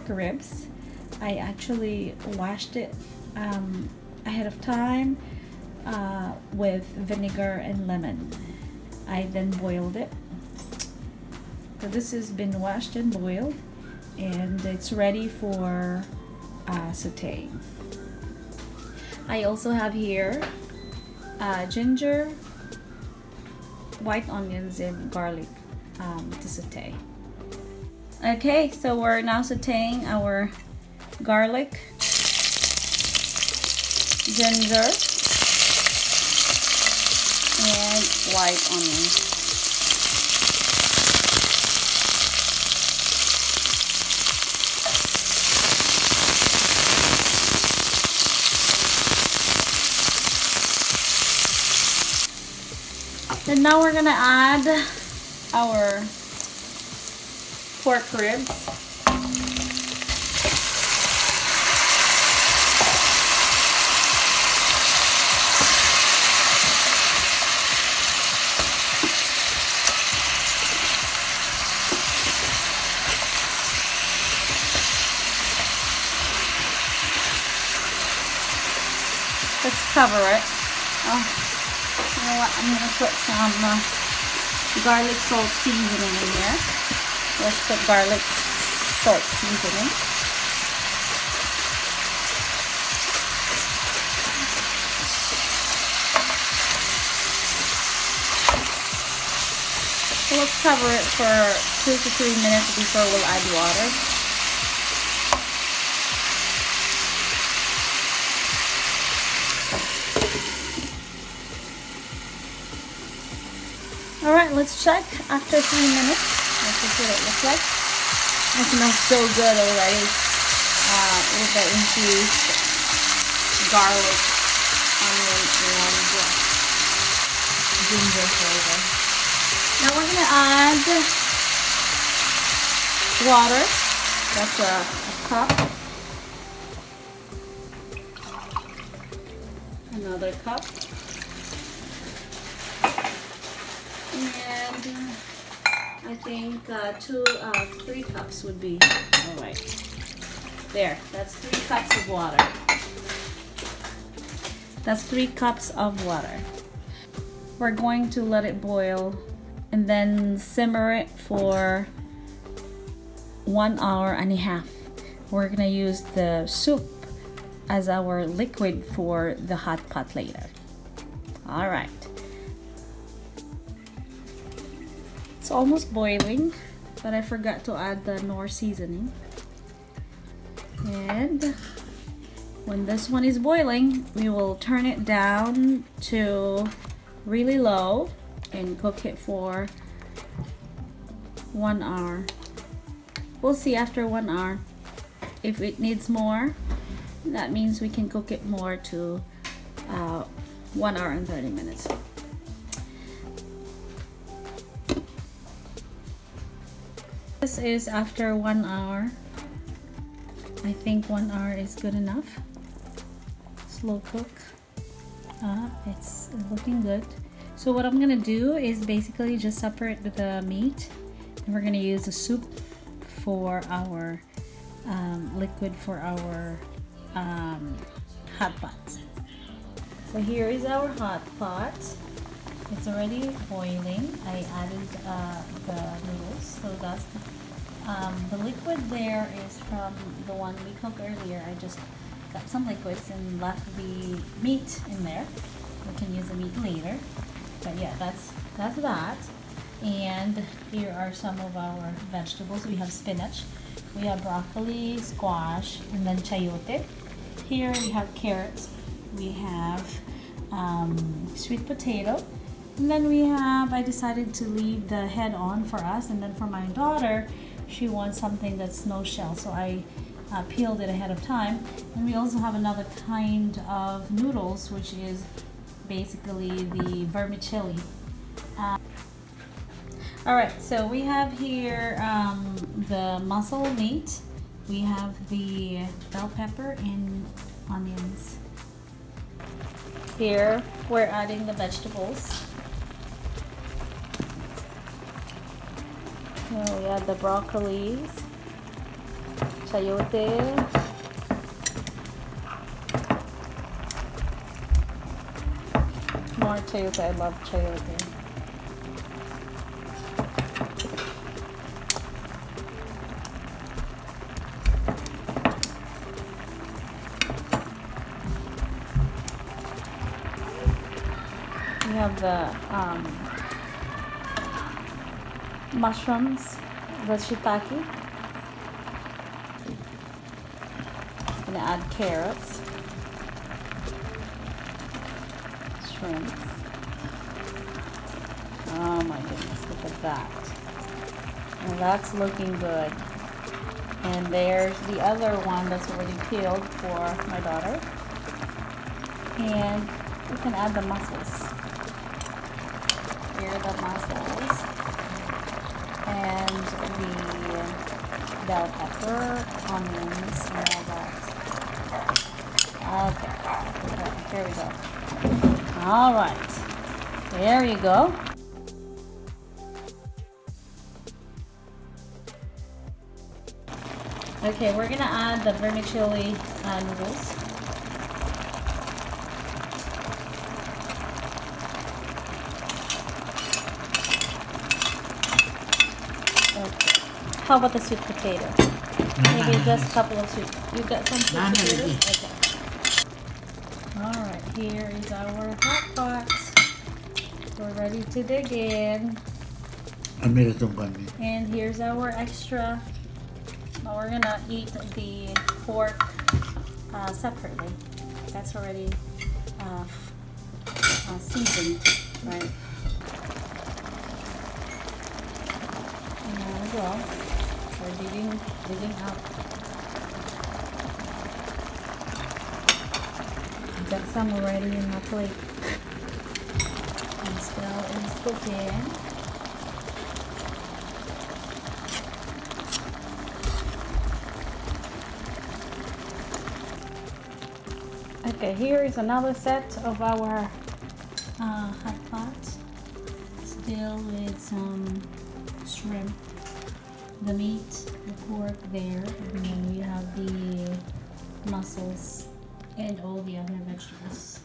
Ribs. I actually washed it ahead of time with vinegar and lemon. I then boiled it. So this has been washed and boiled, and it's ready for sauteing. I also have here ginger, white onions, and garlic to saute. Okay, so we're now sauteing our garlic, ginger, and white onion. Then now we're gonna add our pork ribs. Let's cover it. Oh, you know what? I'm gonna put some garlic salt seasoning in here. Let's put garlic salt seasoning. So let's cover it for 2 to 3 minutes before we'll add water. Alright, let's check after 3 minutes. Let's see what it looks like. It smells so good already with the infused garlic, onion, and ginger flavor. Now we're going to add water. That's a cup. Another cup. And I think 3 cups would be all right. There, that's 3 cups of water. That's 3 cups of water. We're going to let it boil and then simmer it for 1 hour and a half. We're gonna use the soup as our liquid for the hot pot later. All right. It's almost boiling, but I forgot to add the Knorr seasoning. And when this one is boiling, we will turn it down to really low and cook it for 1 hour. We'll see after 1 hour. If it needs more, that means we can cook it more to 1 hour and 30 minutes. This is after 1 hour. I think 1 hour is good enough. Slow cook. It's looking good. So what I'm gonna do is basically just separate the meat, and we're gonna use the soup for our liquid for our hot pot. So here is our hot pot. It's already boiling. I added the noodles, so that's the liquid there is from the one we cooked earlier. I just got some liquids and left the meat in there. We can use the meat later, but yeah, that's that. And here are some of our vegetables. We have spinach, we have broccoli, squash, and then chayote. Here we have carrots, we have sweet potato, and then we have, I decided to leave the head on for us, and then for my daughter, she wants something that's no shell, so I peeled it ahead of time. And we also have another kind of noodles, which is basically the vermicelli. All right, so we have here the mussel meat. We have the bell pepper and onions. Here, we're adding the vegetables. So we add the broccolis, chayote, more chayote. I love chayote. We have the mushrooms, the shiitake. Gonna add carrots, shrimp. Oh my goodness, look at that. And that's looking good. And there's the other one that's already peeled for my daughter. And we can add the mussels. Here are the mussels. And the bell pepper, onions, and all that. Okay, here we go. All right, there you go. Okay, we're gonna add the vermicelli noodles. Okay. How about the sweet potato? Maybe just a couple of sweet. You got some sweet potatoes? Okay. All right, here is our hot pot. We're ready to dig in. And here's our extra. Now we're gonna eat the pork separately. That's already seasoned, right? And there we go. We're digging out. We've got some already in my plate. And still is cooking. Okay, here is another set of our hot pot, still with some shrimp, the meat, the pork there, and then we have the mussels and all the other vegetables.